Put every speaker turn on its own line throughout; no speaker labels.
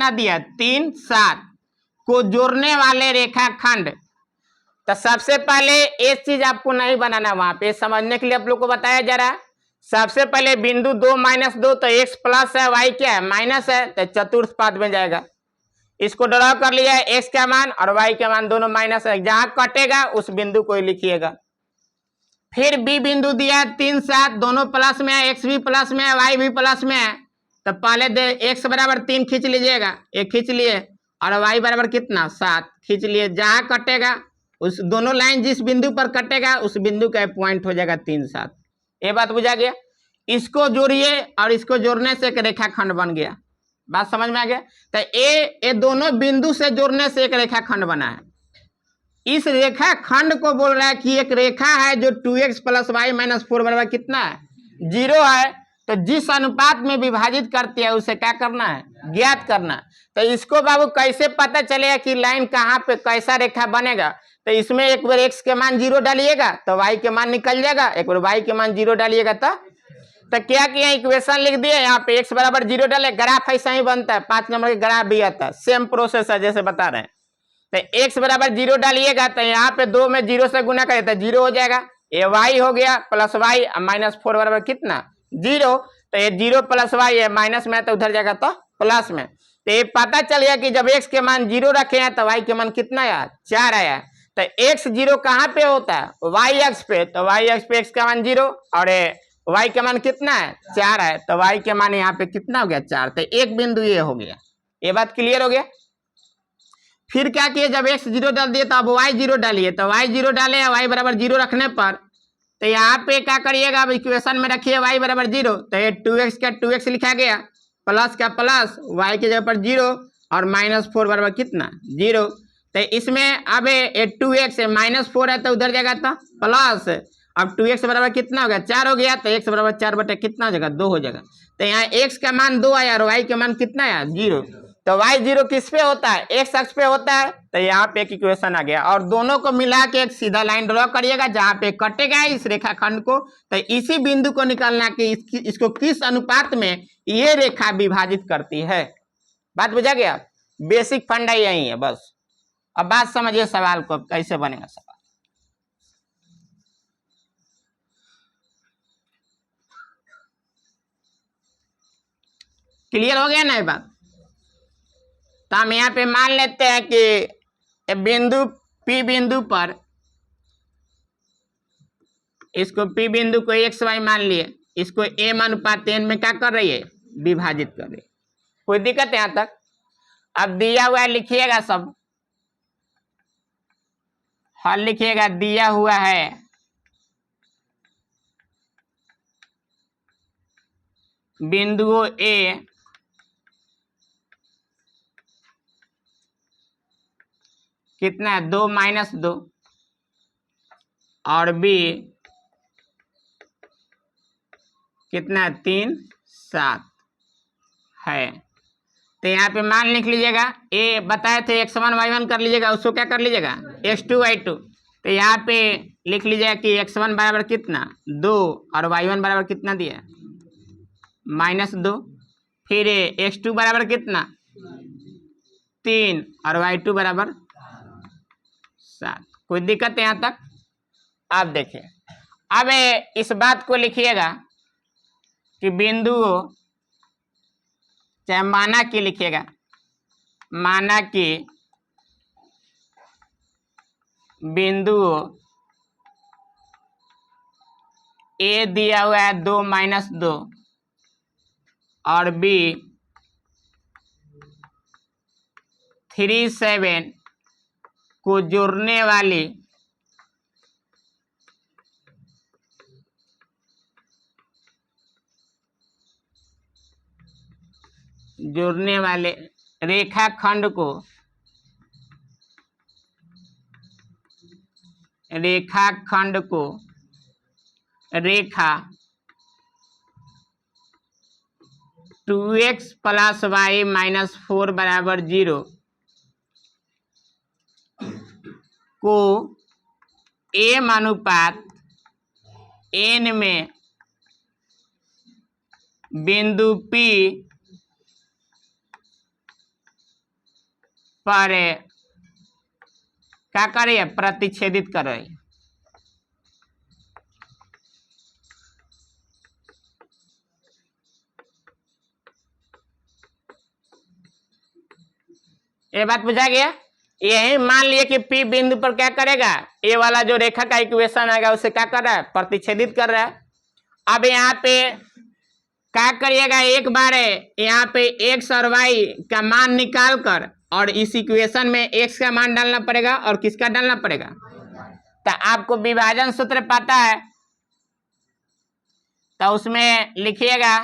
कितना दिया 3 7 को जोड़ने वाले रेखाखंड। तो सबसे पहले एक चीज आपको नहीं बनाना, वहां पे समझने के लिए आप लोग को बताया जा रहा है। सबसे पहले बिंदु 2 -2 तो x प्लस है, y क्या है माइनस है, तो चतुर्थ पाद में जाएगा। इसको ड्रॉ कर लिया है, x का मान और y का मान दोनों माइनस है, जहां कटेगा उस बिंदु को ही लिखिएगा। फिर b बिंदु दिया है 3 7 दोनों प्लस में है, x भी प्लस में है, y भी प्लस में है। तो पहले x बराबर 3 खींच लीजिएगा, एक खींच लिए, और y बराबर कितना 7 खींच लिए। जहां कटेगा उस दोनों लाइन जिस बिंदु पर कटेगा उस बिंदु का पॉइंट हो जाएगा 3 7। ये बात बुझा गया। इसको जोड़िए और इसको जोड़ने से एक रेखाखंड बन गया। बात समझ में आ गया। तो ये दोनों बिंदु से जोड़ने से एक रेखाखंड बना है। इस रेखाखंड को बोल रहा है कि एक रेखा है जो 2x प्लस वाई माइनस 4 बराबर कितना है 0 है। तो जिस अनुपात में विभाजित करती है उसे क्या करना है, ज्ञात करना। तो इसको बाबू कैसे पता चलेगा कि लाइन कहाँ पे कैसा रेखा बनेगा। तो इसमें एक बार x के मान 0 डालिएगा तो y के मान निकल जाएगा, एक बार y के मान 0 डालिएगा तो क्या किया इक्वेशन लिख दिए। यहाँ पे x बराबर 0 डाले, ग्राफ ऐसा ही बनता है, 5 नंबर के ग्राफ भी आता है, सेम प्रोसेस है जैसे बता रहे हैं। तो x बराबर 0 डालिएगा तो यहाँ पे 2 में 0 से गुना करें तो 0 हो जाएगा। ये y हो गया प्लस वाई माइनस 4 बराबर कितना 0। तो ये 0 प्लस वाई है माइनस में तो उधर जाएगा तो प्लस में। तो ये पता चल गया कि जब x के मान 0 रखे हैं तो y के मान कितना आया 4 आया। तो x 0 कहाँ पे होता है y अक्ष पे, तो y अक्ष पे x का मान 0 और y के मान कितना है 4 है। तो y के मान यहाँ पे कितना हो गया 4। तो एक बिंदु ये हो गया। ये बात क्लियर हो गया। फिर क्या किए जब x 0 डाल दिए तो अब y 0 डालिए। तो y 0 डाले, y बराबर 0 रखने पर तो यहाँ पे क्या करिएगा, अब इक्वेशन में रखिए y बराबर 0। तो ये 2x का 2x लिखा गया, प्लस का प्लस, y की जगह पर 0 और माइनस 4 बराबर कितना 0। तो इसमें अब ये 2x -4 है तो उधर जाएगा तो प्लस, अब 2x बराबर कितना हो गया 4 हो गया। तो x बराबर 4 बटे कितना हो जाएगा 2 हो जाएगा। तो यहाँ x का मान 2 आया और y का मान कितना आया 0। तो y 0 किस पे होता है x अक्ष पे होता है। तो यहाँ पे एक इक्वेशन आ गया और दोनों को मिला के एक सीधा लाइन ड्रॉ करिएगा जहां पे कटेगा इस रेखाखंड को। तो इसी बिंदु को निकालना कि इसको किस अनुपात में ये रेखा विभाजित करती है। बात बुझा गया। बेसिक फंडा यही है बस। अब बात समझिए सवाल को कैसे बनेगा सवाल। क्लियर हो गया ना ये बात। तो हम यहाँ पे मान लेते हैं कि बिंदु P बिंदु पर, इसको P बिंदु को x y मान लिए, इसको m अनुपात n में क्या कर रही है विभाजित कर रही है। कोई दिक्कत है यहाँ तक। अब दिया हुआ है लिखिएगा सब, हल लिखिएगा। दिया हुआ है बिंदुओं A कितना है 2 -2 और B कितना है 3 7 है। तो यहाँ पे मान लिख लीजिएगा। ए बताए थे x1 y1 कर लीजिएगा, उसको क्या कर लीजिएगा x2 y2। तो यहाँ पे लिख लीजिएगा कि x1 बराबर कितना 2 और y1 बराबर कितना दिया -2। फिर x2 बराबर कितना 3 और y2 बराबर 7। कोई दिक्कत है यहाँ तक। आप देखिए अब इस बात को लिखिएगा कि बिंदु, चाहे माना कि लिखिएगा, माना कि बिंदु A दिया हुआ है 2 -2 और B 3 7 को जोड़ने वाली रेखाखंड को रेखा 2x प्लस वाई माइनस 4 बराबर 0 को m अनुपात n में बिंदु P पर क्या कर रही है, प्रतिच्छेदित कर रही है। ये बात बुझा गया। यही मान लिए कि P बिंदु पर क्या करेगा, ये वाला जो रेखा का इक्वेशन आएगा उसे क्या कर रहा है, प्रतिच्छेदित कर रहा है। अब यहाँ पे क्या करिएगा, एक बार यहाँ पे x और y का मान निकाल कर और इस इक्वेशन में x का मान डालना पड़ेगा और किसका डालना पड़ेगा। तो आपको विभाजन सूत्र पता है, तो उसमें लिखिएगा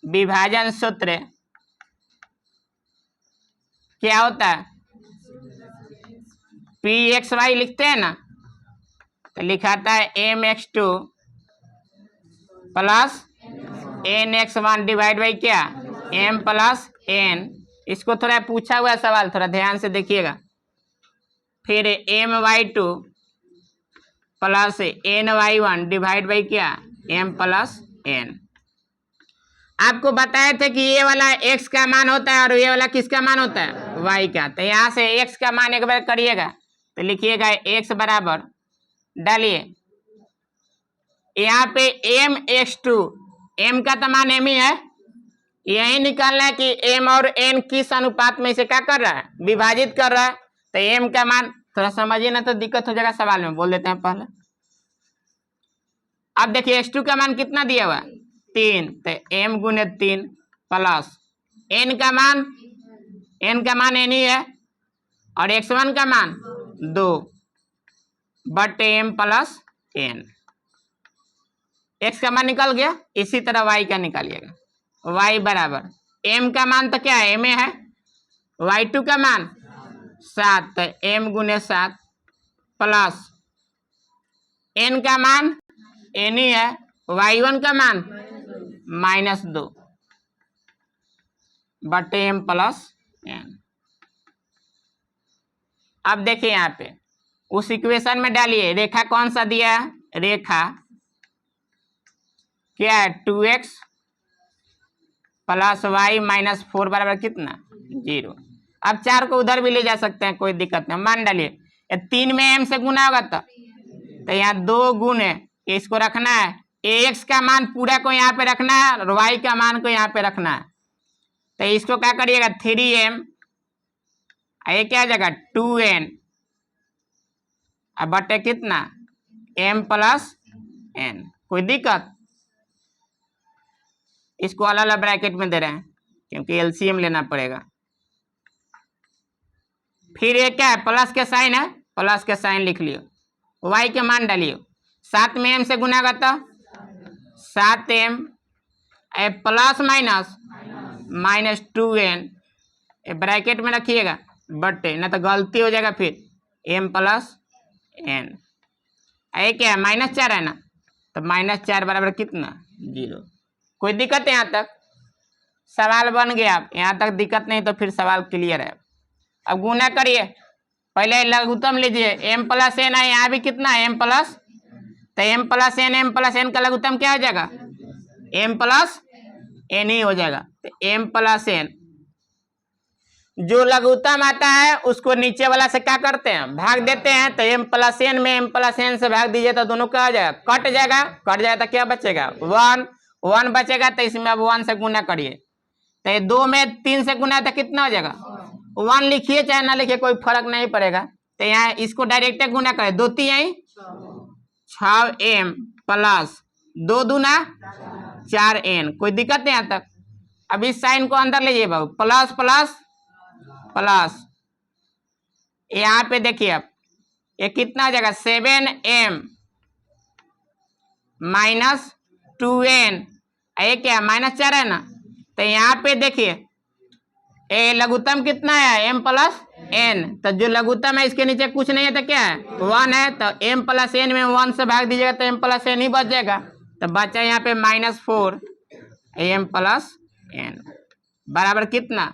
विभाजन सूत्र क्या होता है, pxy लिखते हैं ना, तो लिखाता है mx2 plus nx1 divide by क्या, m प्लस n। इसको थोड़ा पूछा हुआ सवाल, थोड़ा ध्यान से देखिएगा। फिर my2 plus ny1 divide by क्या, m प्लस n। आपको बताए थे कि ये वाला x का मान होता है और ये वाला किसका मान होता है, y का। तो यहाँ से x का मान एक बार करिएगा, तो लिखिएगा x बराबर, डालिए यहाँ पे mx2, m का तो मान m ही है, यही निकालना है कि m और n किस अनुपात में इसे क्या कर रहा है, विभाजित कर रहा है। तो m का मान थोड़ा समझिए ना तो दिक्कत हो जाएगा, सवाल में बोल देते हैं पहले। अब देखिए x2 का मान कितना दिया हुआ है, 3, तो m गुने 3 प्लस n का मान n ही है और x1 का मान 2 बटे m प्लस n। x का मान निकल गया। इसी तरह y का निकालिएगा, y बराबर m का मान तो क्या है, m है, y2 का मान 7, तो m गुने 7 प्लस n का मान n ही है, y1 का मान -2 बटे m प्लस n। अब देखिए यहाँ पे उस इक्वेशन में डालिए, रेखा कौन सा दिया है, रेखा क्या है 2x प्लस वाई माइनस 4 बराबर कितना, 0। अब 4 को उधर भी ले जा सकते हैं, कोई दिक्कत नहीं। मान डालिए 3 में m से गुना होगा तो यहाँ 2 गुने, इसको रखना है, ax का मान पूरा को यहाँ पे रखना है और y का मान को यहाँ पे रखना है। तो इसको क्या करिएगा 3m, ये क्या जगह 2n, अब बटे कितना m प्लस n। कोई दिक्कत, इसको अलग अलग ब्रैकेट में दे रहे हैं क्योंकि एलसीएम लेना पड़ेगा। फिर ये क्या है, प्लस के साइन है, प्लस के साइन लिख लियो, y के मान डालियो, 7 में m से गुना करता 7m plus minus -2n, bracket में रखिएगा बटे, ना तो गलती हो जाएगा फिर m प्लस n। ये क्या है -4 है ना, तो -4 बराबर कितना 0। कोई दिक्कत है यहाँ तक, सवाल बन गया। यहाँ तक दिक्कत नहीं तो फिर सवाल क्लियर है। अब गुना करिए, पहले लघुत्तम लीजिए, m प्लस n है, यहाँ भी कितना है m प्लस, तो m प्लस n का लघुत्तम क्या हो जाएगा, m प्लस n ही हो जाएगा। तो m प्लस n, जो लघुत्तम आता है उसको नीचे वाला से क्या करते हैं, भाग देते हैं। तो m प्लस n में m प्लस n से भाग दीजिए तो दोनों क्या हो जाएगा, कट जाएगा तो क्या बचेगा 1 बचेगा। तो इसमें अब 1 से गुना करिए, तो ये 2 में 3 से गुना तो कितना हो जाएगा 1, लिखिए चाहे ना लिखिए कोई फर्क नहीं पड़ेगा। तो यहाँ इसको डायरेक्ट गुना करें, 2 3 6m प्लस 2 दूना 4n। कोई दिक्कत नहीं यहाँ तक। अब इस साइन को अंदर लीजिए बाबू, प्लस प्लस प्लस, यहाँ पे देखिए अब ये कितना हो जाएगा 7m माइनस 2n, ये क्या -4 है ना। तो यहाँ पे देखिए ये लघुत्तम कितना है m प्लस n, तो जो लघुत्तम है इसके नीचे कुछ नहीं है तो क्या है 1 है। तो m प्लस n में 1 से भाग दीजिएगा तो m प्लस n ही बच जाएगा। तो बचा यहाँ पे -4 m प्लस n बराबर कितना,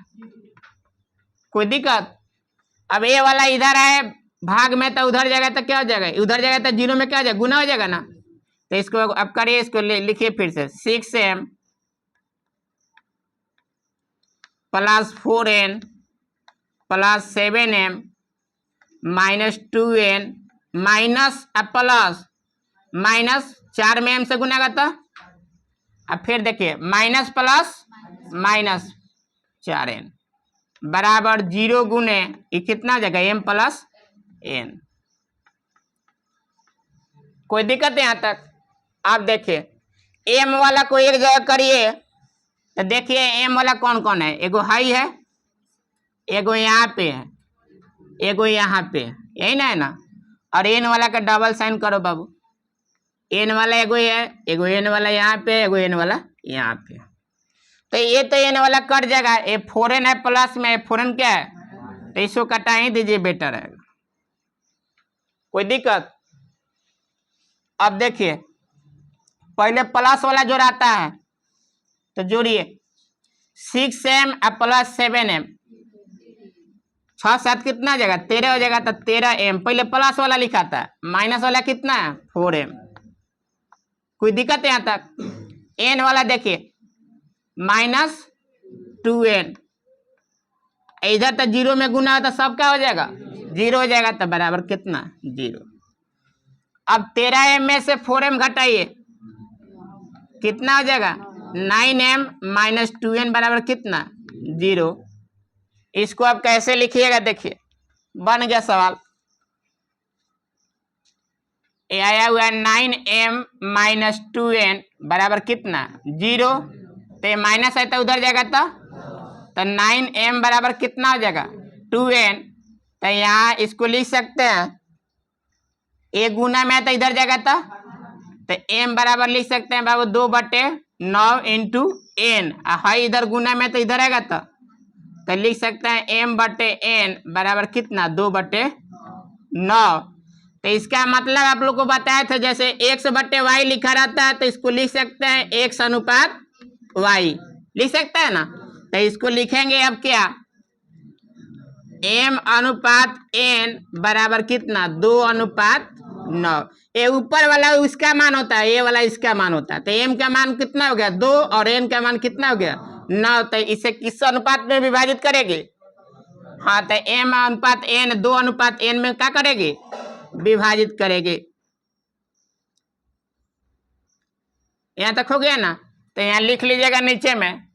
कोई दिक्कत। अब ये वाला इधर है भाग में, तो उधर जाएगा तो क्या हो जाएगा, उधर जाएगा तो 0 में क्या हो जाएगा, गुना हो जाएगा ना। तो इसको अब करिए, इसको लिखिए फिर से 6m plus 4n plus 7m minus 2n minus plus minus 4 में m से गुना करता। अब फिर देखिए माइनस प्लस माइनस 4n बराबर 0 गुने ये कितना हो जाएगा m प्लस n। कोई दिक्कत है यहाँ तक? आप देखिए m वाला को एक जगह करिए तो देखिए m वाला कौन कौन है। एगो हाई है, एगो यहाँ पे है, एगो यहाँ पे, यही ना है ना। और n वाला का डबल साइन करो बाबू। n वाला एगो है, एगो n वाला यहाँ पे, एगो n वाला यहाँ पे। तो ये तो n वाला कट जाएगा, ये 4n है प्लस में, 4n क्या है तो इसको कटा ही दीजिए, बेटर है। कोई दिक्कत? अब देखिए पहले प्लस वाला जोड़ाता है तो जोड़िए 6m प्लस 7m 6 7 कितना हो जाएगा 13 हो जाएगा। तो 13m पहले प्लस वाला लिखा था, माइनस वाला कितना है 4m। कोई दिक्कत है यहाँ तक? n वाला देखिए माइनस 2n, इधर तो 0 में गुना हो तो सब क्या हो जाएगा 0 हो जाएगा। तो बराबर कितना 0। अब 13m में से 4m घटाइए कितना हो जाएगा 9m माइनस 2n बराबर कितना 0। इसको आप कैसे लिखिएगा देखिए, बन गया सवाल। ये आया हुआ है 9m माइनस 2n बराबर कितना 0। तो ये माइनस है तो उधर जाएगा तो 9m बराबर कितना हो जाएगा 2n। तो यहाँ इसको लिख सकते हैं, एक गुना में तो इधर जाएगा तो m बराबर लिख सकते हैं बाबू 2/9 इंटू n। हाई इधर गुना में तो इधर आएगा तो लिख सकते हैं m/n बराबर कितना 2/9। तो इसका मतलब आप लोग को बताया था, जैसे x/y लिखा रहता है तो इसको लिख सकते हैं x अनुपात y, लिख सकते हैं ना। तो इसको लिखेंगे अब क्या m अनुपात n बराबर कितना 2/9। ये ऊपर वाला उसका मान होता है, ये वाला इसका मान होता है। तो m का मान कितना हो गया 2 और n का मान कितना हो गया 9। तो इसे किस अनुपात में विभाजित करेगी? हाँ, तो m अनुपात n 2/n में क्या करेगी विभाजित करेगी। यहाँ तक हो गया ना। तो यहाँ लिख लीजिएगा नीचे में,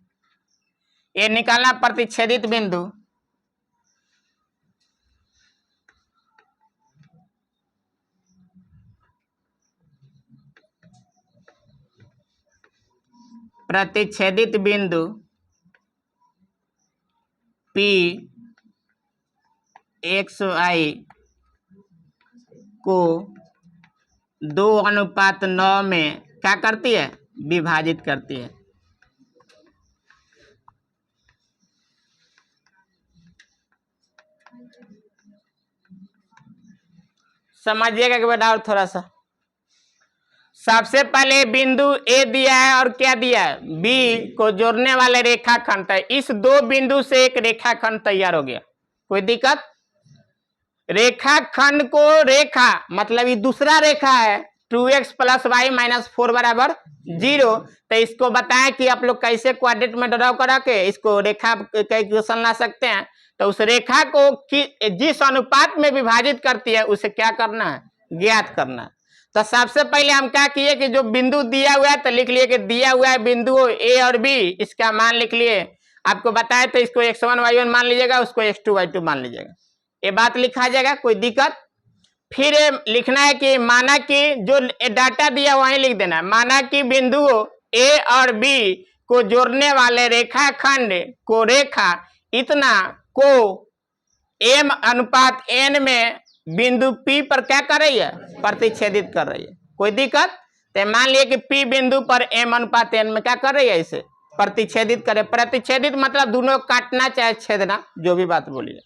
ये निकालना प्रतिच्छेदित बिंदु प्रतिच्छेदित बिंदु P XY को 2/9 में क्या करती है विभाजित करती है। समझिएगा कि बेटा और थोड़ा सा। सबसे पहले बिंदु ए दिया है और क्या दिया है बी को जोड़ने वाले रेखाखंड है। इस दो बिंदु से एक रेखाखंड तैयार हो गया। कोई दिक्कत? रेखाखंड को रेखा मतलब ये दूसरा रेखा है 2x प्लस वाई माइनस 4 बराबर 0। तो इसको बताएं कि आप लोग कैसे क्वाड्रेट में ड्रॉ करा के इसको रेखा का इक्वेशन ला सकते हैं। तो उस रेखा को जिस अनुपात में विभाजित करती है उसे क्या करना है ज्ञात करना है। तो सबसे पहले हम क्या किए कि जो बिंदु दिया हुआ है तो लिख लिए कि दिया हुआ है बिंदु ए और बी, इसका मान लिख लिए। आपको बताया तो इसको x1 y1 मान लीजिएगा, उसको x2 y2 मान लीजिएगा, ये बात लिखा जाएगा। कोई दिक्कत? फिर लिखना है कि माना कि जो डाटा दिया वहीं लिख देना। माना कि बिंदु ए और बी को जोड़ने वाले रेखाखंड को रेखा इतना को m अनुपात n में बिंदु P पर क्या कर रही है प्रतिच्छेदित कर रही है। कोई दिक्कत? तो मान लिया कि P बिंदु पर m अनुपात n में क्या कर रही है इसे प्रतिच्छेदित करे। प्रतिच्छेदित मतलब दोनों काटना चाहे छेदना, जो भी बात बोलिए।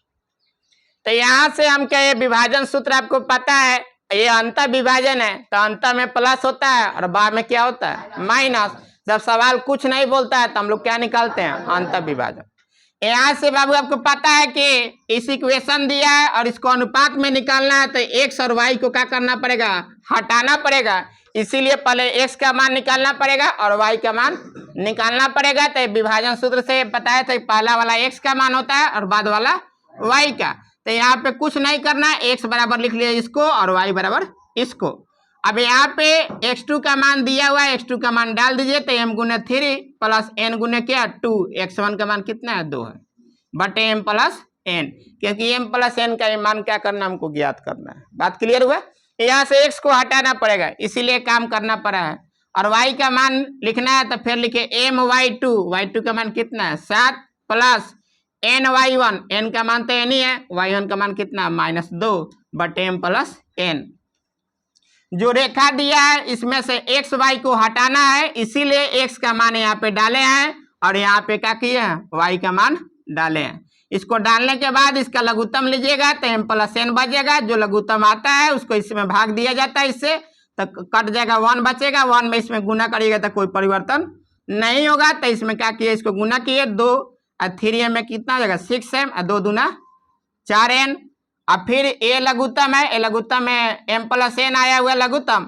तो यहाँ से हम क्या, ये विभाजन सूत्र आपको पता है, ये अंत विभाजन है तो अंत में प्लस होता है और बाद में क्या होता है माइनस। जब सवाल कुछ नहीं बोलता है तो हम लोग क्या निकालते हैं अंत विभाजन। यहाँ से बाबू आपको पता है कि इस इक्वेशन दिया है और इसको अनुपात में निकालना है तो x और y को क्या करना पड़ेगा हटाना पड़ेगा। इसीलिए पहले x का मान निकालना पड़ेगा और y का मान निकालना पड़ेगा। तो विभाजन सूत्र से बताया था पहला वाला x का मान होता है और बाद वाला y का। तो यहाँ पे कुछ नहीं करना, x बराबर लिख लिया इसको और y बराबर इसको। अब यहाँ पे x2 का मान दिया हुआ है, x2 का मान डाल दीजिए। तो m गुने 3 प्लस n गुने क्या 2, x1 का मान कितना है 2 है, बटे m प्लस n, क्योंकि m प्लस n का मान क्या करना हमको ज्ञात करना है। बात क्लियर हुआ? यहाँ से x को हटाना पड़ेगा, इसीलिए काम करना पड़ा है। और y का मान लिखना है तो फिर लिखे m y2, y2 का मान कितना है 7 प्लस n y1, n का मान तो n ही है, y1 का मान कितना -2 बटे m प्लस n। जो रेखा दिया है इसमें से x y को हटाना है, इसीलिए x का मान यहाँ पे डाले हैं और यहाँ पे क्या किए हैं y का मान डाले हैं। इसको डालने के बाद इसका लघुत्तम लीजिएगा तो m प्लस n बचेगा। जो लघुत्तम आता है उसको इसमें भाग दिया जाता है, इससे तो कट जाएगा 1 बचेगा, 1 में इसमें गुना करिएगा तो कोई परिवर्तन नहीं होगा। तो इसमें क्या किए, इसको गुना किए 2 और 3m में कितना हो जाएगा 6m और 2 दूना 4n। अब फिर ए लघुत्तम है, ए लघुत्तम में m प्लस n आया हुआ लघुत्तम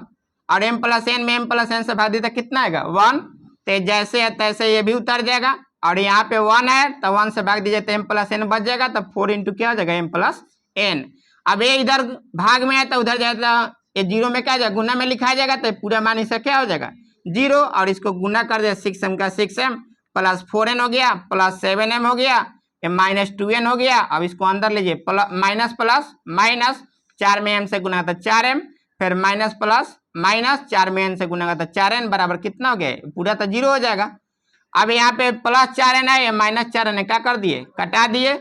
और m प्लस n में m प्लस n से भाग दिया कितना आएगा 1। तो जैसे है तैसे ये भी उतर जाएगा और यहाँ पे 1 है तो 1 से भाग दीजिए तो m प्लस n बच जाएगा। तो 4 इंटू क्या हो जाएगा m प्लस n। अब ये इधर भाग में है तो उधर जाएगा, ये 0 में क्या जाएगा गुना में लिखा जाएगा तो पूरा मान इसका क्या हो जाएगा 0 और इसको गुना कर दिया 6m का 6m प्लस 4n हो गया प्लस 7m हो गया, ये -2n हो गया। अब इसको अंदर लीजिए माइनस प्लस माइनस 4 में m से गुना था 4m, फिर माइनस प्लस माइनस 4 में n से गुना था 4n बराबर कितना हो गया पूरा तो 0 हो जाएगा। अब यहाँ पे प्लस 4n है, ये -4n है, क्या कर दिए कटा दिए।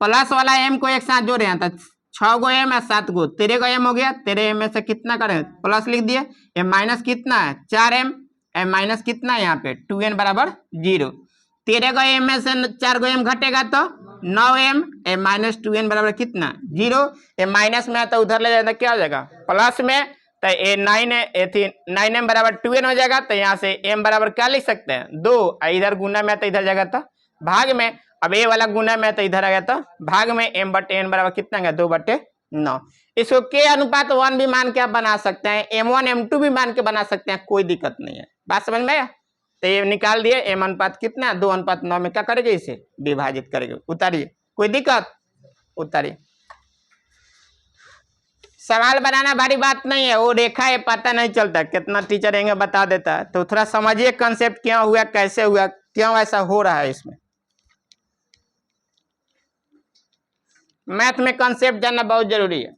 प्लस वाला m को एक साथ जोड़े हैं तो 6 गो m है 7 गो 13 गो m हो गया, 13m में से कितना करें प्लस लिख दिए। ये माइनस कितना है 4m, माइनस कितना है यहाँ पे 2n बराबर 0। 13 गो m में से 4 गो m घटेगा तो 9m, -2n बराबर कितना 0। ये माइनस में है तो उधर ले जाएगा क्या हो जाएगा प्लस में, तो ये 9m बराबर 2n हो जाएगा। तो यहाँ से m बराबर क्या लिख सकते हैं 2, इधर गुना में तो इधर जाएगा तो भाग में। अब ये वाला गुना में तो इधर आ गया तो भाग में, m बटे n बराबर कितना गया 2/9। इसको k अनुपात 1 भी मान के आप बना सकते हैं, m1 m2 भी मान के बना सकते हैं, कोई दिक्कत नहीं है। बात समझ में आया? तो ये निकाल दिए m अनुपात कितना 2:9 में क्या करेंगे इसे विभाजित करेंगे। उतारिए, कोई दिक्कत उतारिए। सवाल बनाना भारी बात नहीं है, वो रेखा है पता नहीं चलता, कितना टीचर रहेंगे बता देता है। तो थोड़ा समझिए कंसेप्ट क्यों हुआ, कैसे हुआ, क्यों ऐसा हो रहा है। इसमें मैथ में कंसेप्ट जानना बहुत जरूरी है।